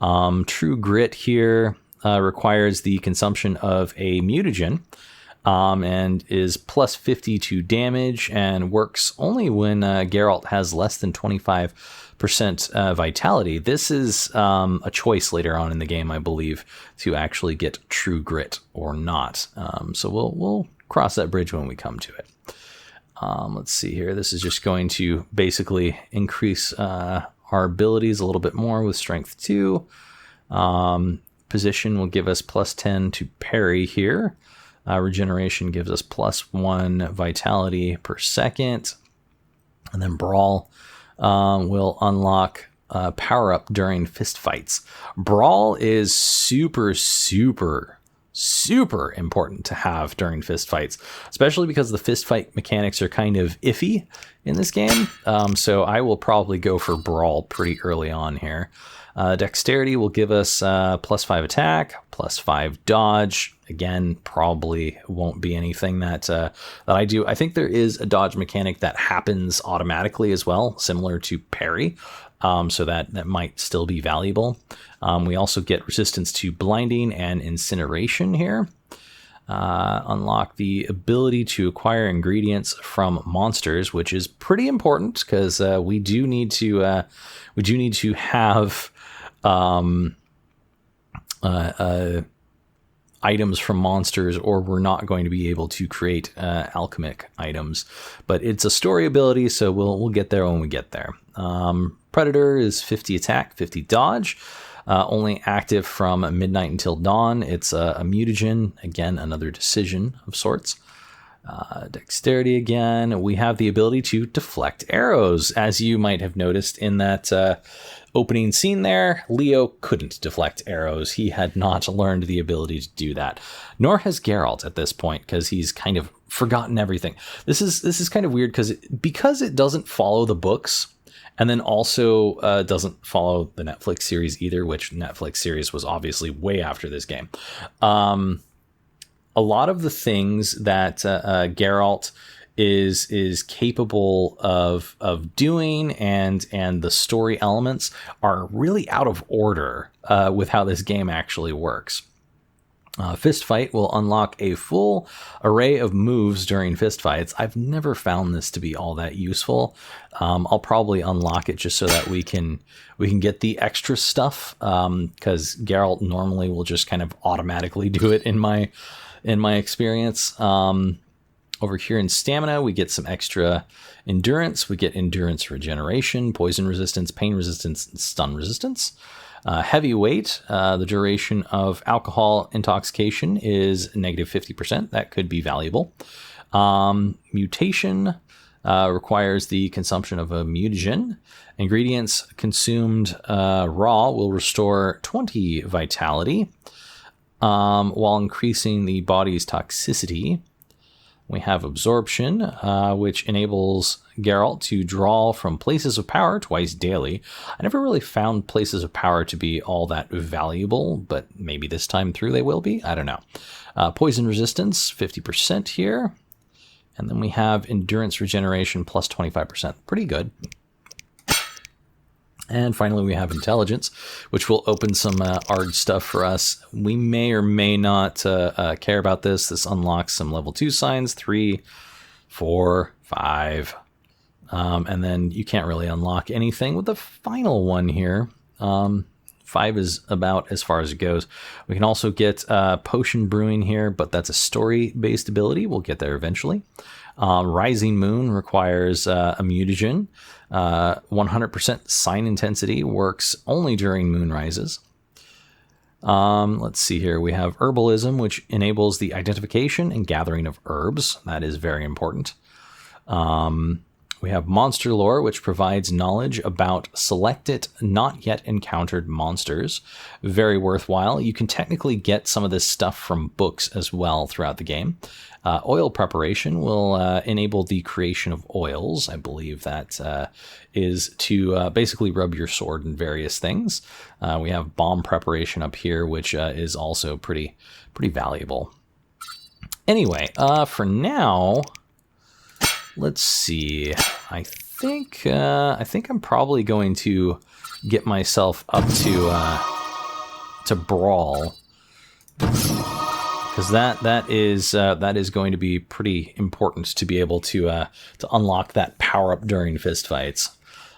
True Grit here requires the consumption of a mutagen, and is plus 50 to damage and works only when Geralt has less than 25% vitality. This is a choice later on in the game, I believe, to actually get True Grit or not. So we'll cross that bridge when we come to it. Let's see here. This is just going to basically increase our abilities a little bit more with Strength 2. Position will give us plus 10 to parry here. Regeneration gives us plus 1 vitality per second. And then Brawl will unlock power up during fist fights. Brawl is super important to have during fist fights, especially because the fist fight mechanics are kind of iffy in this game. So I will probably go for Brawl pretty early on here. Dexterity will give us plus 5 attack, plus 5 dodge. Again, probably won't be anything that I do. I think there is a dodge mechanic that happens automatically as well, similar to parry. So that might still be valuable. We also get resistance to blinding and incineration here. Unlock the ability to acquire ingredients from monsters, which is pretty important because we do need to have items from monsters, or we're not going to be able to create alchemic items. But it's a story ability, so we'll get there when we get there. Predator is 50 attack, 50 dodge. Only active from midnight until dawn. It's a mutagen. Again, another decision of sorts. Dexterity again. We have the ability to deflect arrows. As you might have noticed in that opening scene there, Leo couldn't deflect arrows. He had not learned the ability to do that. Nor has Geralt at this point, because he's kind of forgotten everything. This is kind of weird because it doesn't follow the books. And then also doesn't follow the Netflix series either, which Netflix series was obviously way after this game. A lot of the things that Geralt is capable of doing and the story elements are really out of order with how this game actually works. Fist Fight will unlock a full array of moves during fist fights. I've never found this to be all that useful. I'll probably unlock it just so that we can get the extra stuff, because Geralt normally will just kind of automatically do it in my experience. Over here in stamina, we get some extra endurance. We get endurance regeneration, poison resistance, pain resistance, and stun resistance. Heavyweight, the duration of alcohol intoxication is negative 50%. That could be valuable. Mutation requires the consumption of a mutagen. Ingredients consumed raw will restore 20 vitality, while increasing the body's toxicity. We have absorption, which enables Geralt to draw from places of power twice daily. I never really found places of power to be all that valuable, but maybe this time through they will be. I don't know. Poison resistance, 50% here. And then we have endurance regeneration plus 25%. Pretty good. And finally, we have intelligence, which will open some ARG stuff for us. We may or may not care about this. This unlocks some level 2 signs, 3, 4, 5. And then you can't really unlock anything with the final one here. 5 is about as far as it goes. We can also get potion brewing here, but that's a story-based ability. We'll get there eventually. Rising Moon requires a mutagen. 100% sign intensity works only during moon rises. Let's see here. We have herbalism, which enables the identification and gathering of herbs. That is very important. We have monster lore, which provides knowledge about selected, not yet encountered monsters. Very worthwhile. You can technically get some of this stuff from books as well throughout the game. Oil preparation will enable the creation of oils. I believe that is to basically rub your sword in various things. We have bomb preparation up here, which is also pretty valuable. Anyway, for now, let's see. I think I'm probably going to get myself up to to brawl, because that is going to be pretty important to be able to unlock that power up during fist fights.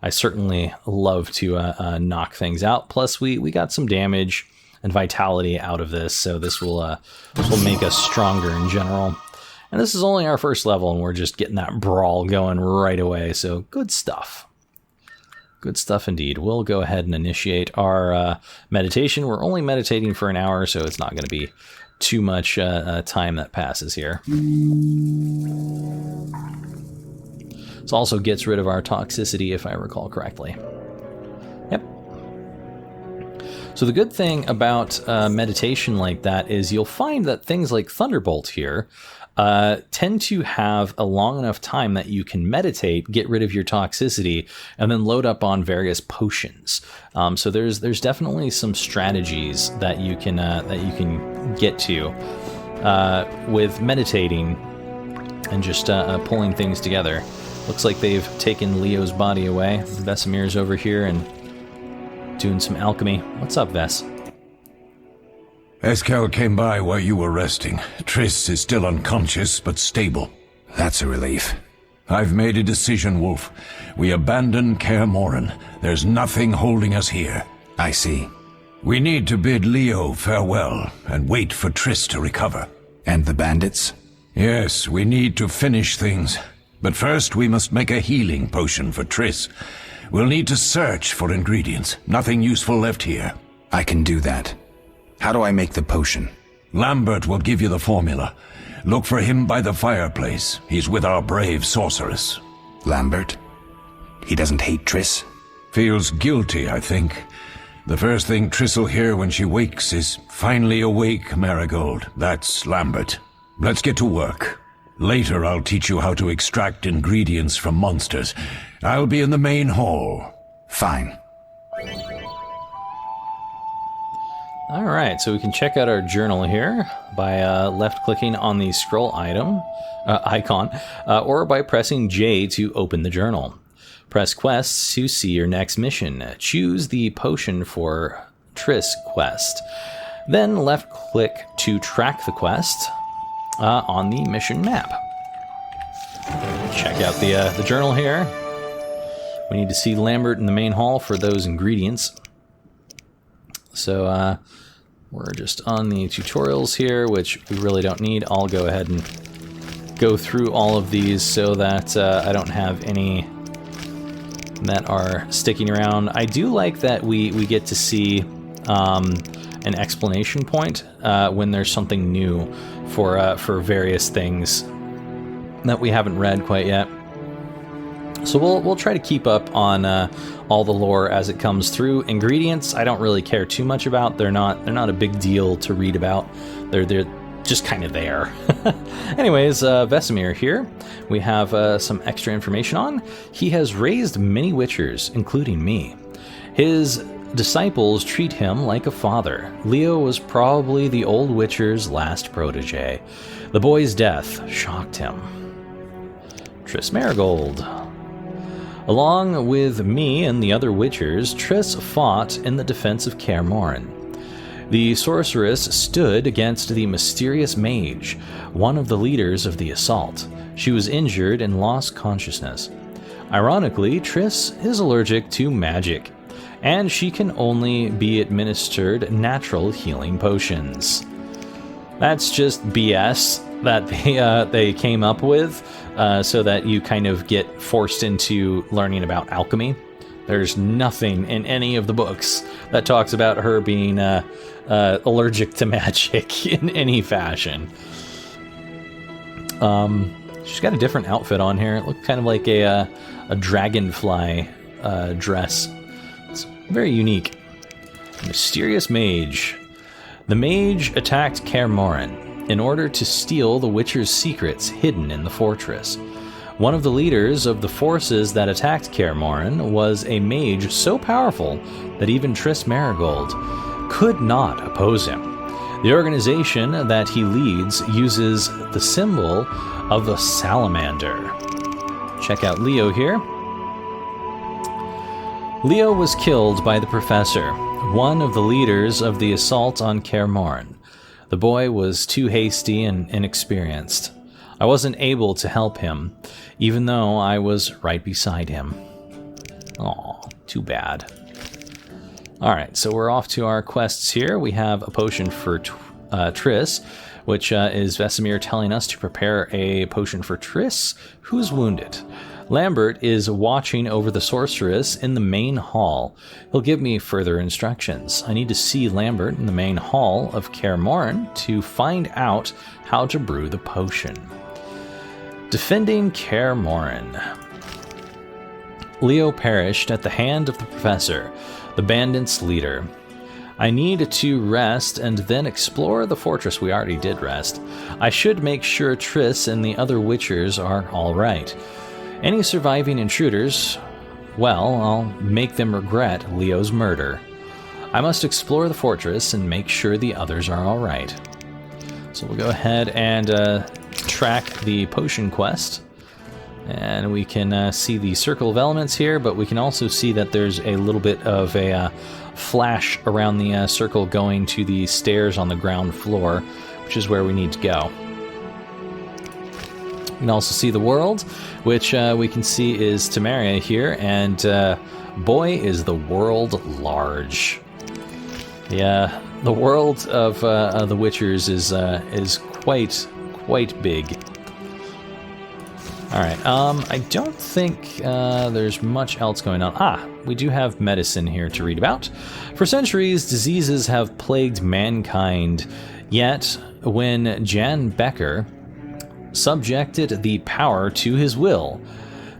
I certainly love to knock things out. Plus, we got some damage and vitality out of this, so this will make us stronger in general. And this is only our first level, and we're just getting that brawl going right away. So good stuff. Good stuff indeed. We'll go ahead and initiate our meditation. We're only meditating for an hour, so it's not going to be too much time that passes here. This also gets rid of our toxicity, if I recall correctly. Yep. So the good thing about meditation like that is you'll find that things like Thunderbolt here tend to have a long enough time that you can meditate, get rid of your toxicity, and then load up on various potions. So there's definitely some strategies that you can get to with meditating and just pulling things together. Looks like they've taken Leo's body away. Vesemir's over here and doing some alchemy. What's up, Ves? Eskel came by while you were resting. Triss is still unconscious, but stable. That's a relief. I've made a decision, Wolf. We abandon Kaer Morhen. There's nothing holding us here. I see. We need to bid Leo farewell and wait for Triss to recover. And the bandits? Yes, we need to finish things. But first we must make a healing potion for Triss. We'll need to search for ingredients. Nothing useful left here. I can do that. How do I make the potion? Lambert will give you the formula. Look for him by the fireplace. He's with our brave sorceress. Lambert? He doesn't hate Triss? Feels guilty, I think. The first thing Triss will hear when she wakes is, "Finally awake, Marigold." That's Lambert. Let's get to work. Later I'll teach you how to extract ingredients from monsters. I'll be in the main hall. Fine. All right, so we can check out our journal here by left-clicking on the scroll icon, or by pressing J to open the journal. Press quests to see your next mission. Choose the potion for Triss quest. Then left-click to track the quest on the mission map. Check out the journal here. We need to see Lambert in the main hall for those ingredients. So we're just on the tutorials here, which we really don't need. I'll go ahead and go through all of these so that I don't have any that are sticking around. I do like that we get to see an explanation point when there's something new for various things that we haven't read quite yet. So we'll try to keep up on all the lore as it comes through. Ingredients, I don't really care too much about. They're not a big deal to read about. They're just kind of there. Anyways, Vesemir here. We have some extra information on. He has raised many witchers, including me. His disciples treat him like a father. Leo was probably the old witcher's last protege. The boy's death shocked him. Triss Marigold. Along with me and the other witchers, Triss fought in the defense of Kaer Morhen. The sorceress stood against the mysterious mage, one of the leaders of the assault. She was injured and lost consciousness. Ironically, Triss is allergic to magic, and she can only be administered natural healing potions. That's just BS that they came up with so that you kind of get forced into learning about alchemy. There's nothing in any of the books that talks about her being allergic to magic in any fashion. She's got a different outfit on here. It looks kind of like a dragonfly dress. It's very unique. Mysterious mage. The mage attacked Kaer Morhen in order to steal the Witcher's secrets hidden in the fortress. One of the leaders of the forces that attacked Kaer Morhen was a mage so powerful that even Triss Marigold could not oppose him. The organization that he leads uses the symbol of the salamander. Check out Leo here. Leo was killed by the professor. one of the leaders of the assault on Kaer Morhen. The boy was too hasty and inexperienced. I wasn't able to help him, even though I was right beside him. Aw, too bad. Alright, so we're off to our quests here. We have a potion for Triss, which is Vesemir telling us to prepare a potion for Triss, who's wounded. Lambert is watching over the sorceress in the main hall. He'll give me further instructions. I need to see Lambert in the main hall of Kaer Morhen to find out how to brew the potion. Defending Kaer Morhen. Leo perished at the hand of the professor, the bandits' leader. I need to rest and then explore the fortress. We already did rest. I should make sure Triss and the other Witchers are all right. Any surviving intruders, well, I'll make them regret Leo's murder. I must explore the fortress and make sure the others are all right. So we'll go ahead and track the potion quest. And we can see the circle of elements here, but we can also see that there's a little bit of a flash around the circle going to the stairs on the ground floor, which is where we need to go. You can also see the world, which we can see is Temeria here, and boy, is the world large. Yeah, the world of the Witchers is quite big. All right, I don't think there's much else going on. We do have medicine here to read about. For centuries, diseases have plagued mankind, yet when Jan Becker subjected the power to his will,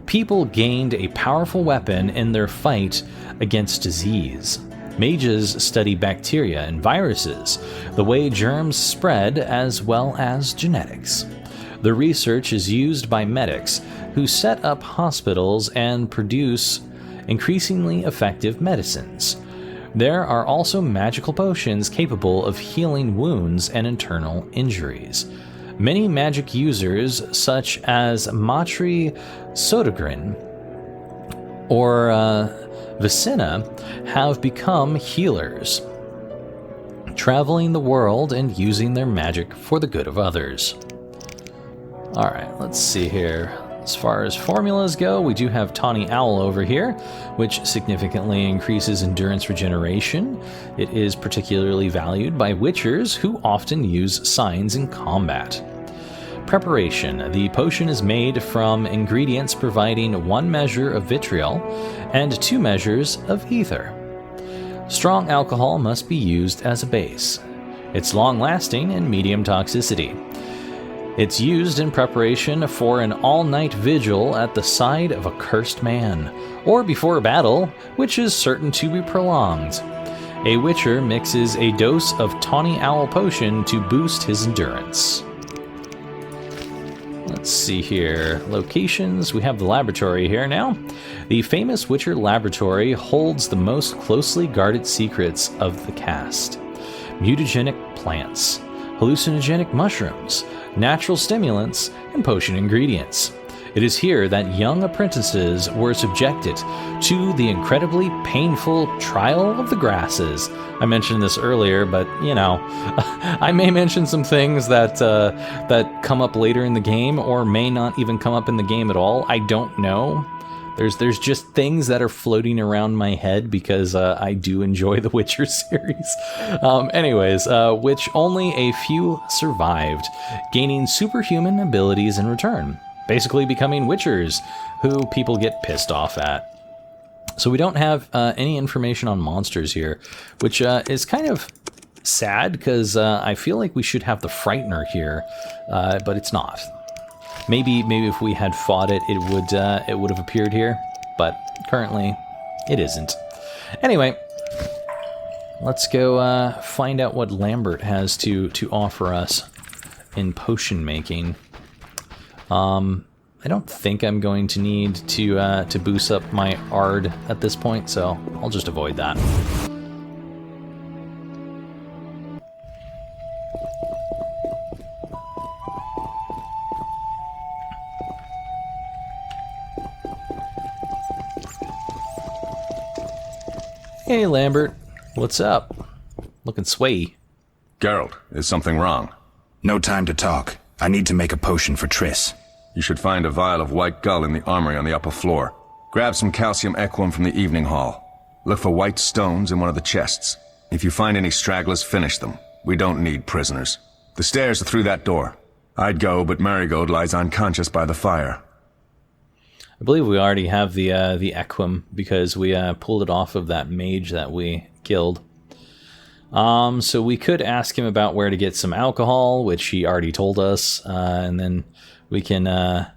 people gained a powerful weapon in their fight against disease. Mages study bacteria and viruses, the way germs spread, as well as genetics. The research is used by medics who set up hospitals and produce increasingly effective medicines. There are also magical potions capable of healing wounds and internal injuries. Many magic users, such as Matri Sodagrin or Vicina, have become healers, traveling the world and using their magic for the good of others. Alright, let's see here. As far as formulas go, we do have Tawny Owl over here, which significantly increases endurance regeneration. It is particularly valued by Witchers, who often use signs in combat. Preparation. The potion is made from ingredients providing 1 measure of vitriol and 2 measures of ether. Strong alcohol must be used as a base. It's long-lasting and medium toxicity. It's used in preparation for an all-night vigil at the side of a cursed man, or before a battle, which is certain to be prolonged. A Witcher mixes a dose of Tawny Owl potion to boost his endurance. Let's see here. Locations. We have the laboratory here now. The famous Witcher laboratory holds the most closely guarded secrets of the cast. Mutagenic plants, hallucinogenic mushrooms, natural stimulants, and potion ingredients. It is here that young apprentices were subjected to the incredibly painful trial of the grasses. I mentioned this earlier, but, you know, I may mention some things that come up later in the game, or may not even come up in the game at all. I don't know. There's just things that are floating around my head because I do enjoy the Witcher series. Which only a few survived, gaining superhuman abilities in return, basically becoming Witchers, who people get pissed off at. So we don't have any information on monsters here, which is kind of sad because I feel like we should have the Frightener here, but it's not. Maybe if we had fought it, it would have appeared here, but currently it isn't. Anyway, let's go find out what Lambert has to offer us in potion making. I don't think I'm going to need to boost up my Ard at this point, so I'll just avoid that. Hey, Lambert. What's up? Looking sway. Geralt, is something wrong? No time to talk. I need to make a potion for Triss. You should find a vial of white gull in the armory on the upper floor. Grab some calcium equum from the evening hall. Look for white stones in one of the chests. If you find any stragglers, finish them. We don't need prisoners. The stairs are through that door. I'd go, but Marigold lies unconscious by the fire. I believe we already have the equum because we pulled it off of that mage that we killed. So we could ask him about where to get some alcohol, which he already told us, and then we can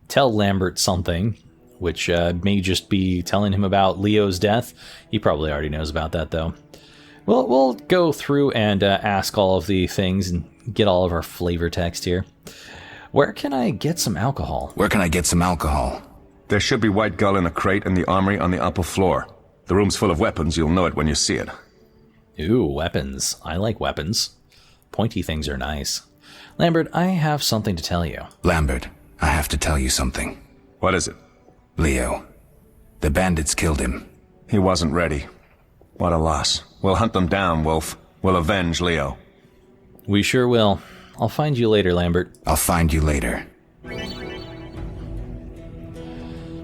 tell Lambert something, which may just be telling him about Leo's death. He probably already knows about that, though. We'll go through and ask all of the things and get all of our flavor text here. Where can I get some alcohol? Where can I get some alcohol? There should be white gull in a crate in the armory on the upper floor. The room's full of weapons. You'll know it when you see it. Ooh, weapons. I like weapons. Pointy things are nice. Lambert, I have something to tell you. Lambert, I have to tell you something. What is it? Leo. The bandits killed him. He wasn't ready. What a loss. We'll hunt them down, Wolf. We'll avenge Leo. We sure will. I'll find you later, Lambert. I'll find you later.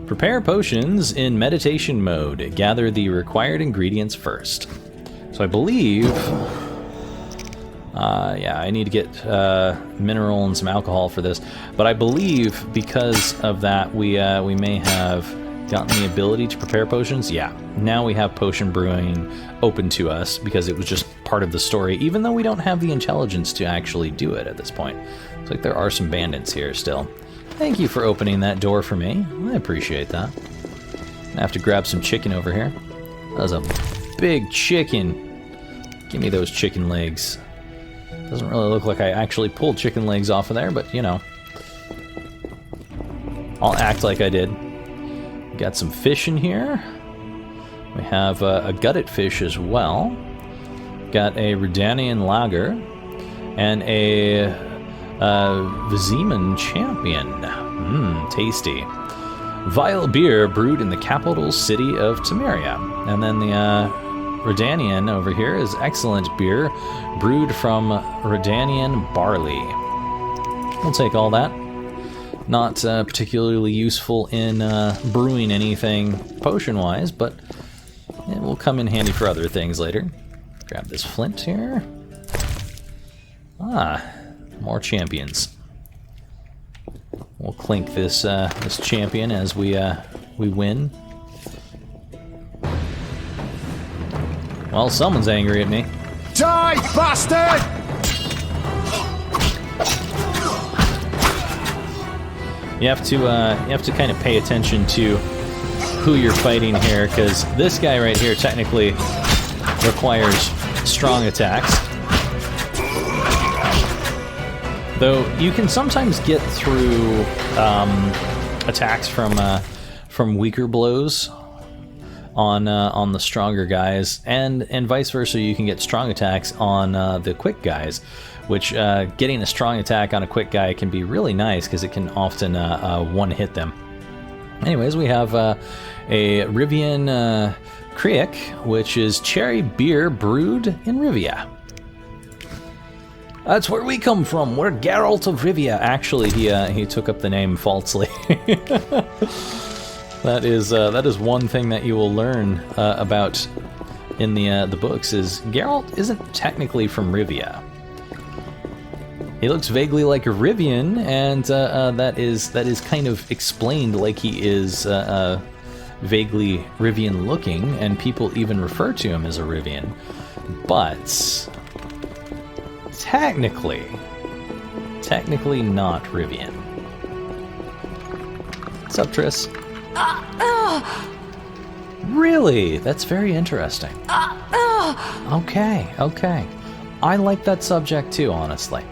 Prepare potions in meditation mode. Gather the required ingredients first. So I believe... yeah, I need to get mineral and some alcohol for this. But I believe because of that, we may have gotten the ability to prepare potions. Yeah, now we have potion brewing open to us because it was just part of the story, even though we don't have the intelligence to actually do it at this point. It's like there are some bandits here still. Thank you for opening that door for me. I appreciate that. I have to grab some chicken over here. That was a big chicken. Give me those chicken legs. Doesn't really look like I actually pulled chicken legs off of there, but you know. I'll act like I did. Got some fish in here. We have a gutted fish as well. Got a Redanian lager and a Vizeman champion. Tasty. Vile beer brewed in the capital city of Temeria. And then the Redanian over here is excellent beer brewed from Redanian barley. We'll take all that. Not particularly useful in brewing anything potion-wise, but it will come in handy for other things later. Grab this flint here. More champions. We'll clink this this champion as we win. Well, someone's angry at me. Die, bastard! You have to kind of pay attention to who you're fighting here, because this guy right here technically requires strong attacks. Though you can sometimes get through attacks from weaker blows on the stronger guys, and vice versa. You can get strong attacks on the quick guys, which getting a strong attack on a quick guy can be really nice because it can often one-hit them. Anyways, we have a Rivian Kriek, which is cherry beer brewed in Rivia. That's where we come from. We're Geralt of Rivia. Actually, he took up the name falsely. That is one thing that you will learn about in the books is Geralt isn't technically from Rivia. He looks vaguely like a Rivian, and that is kind of explained like he is vaguely Rivian looking, and people even refer to him as a Rivian. But technically not Rivian. What's up, Triss? Really? That's very interesting. Okay. I like that subject too, honestly.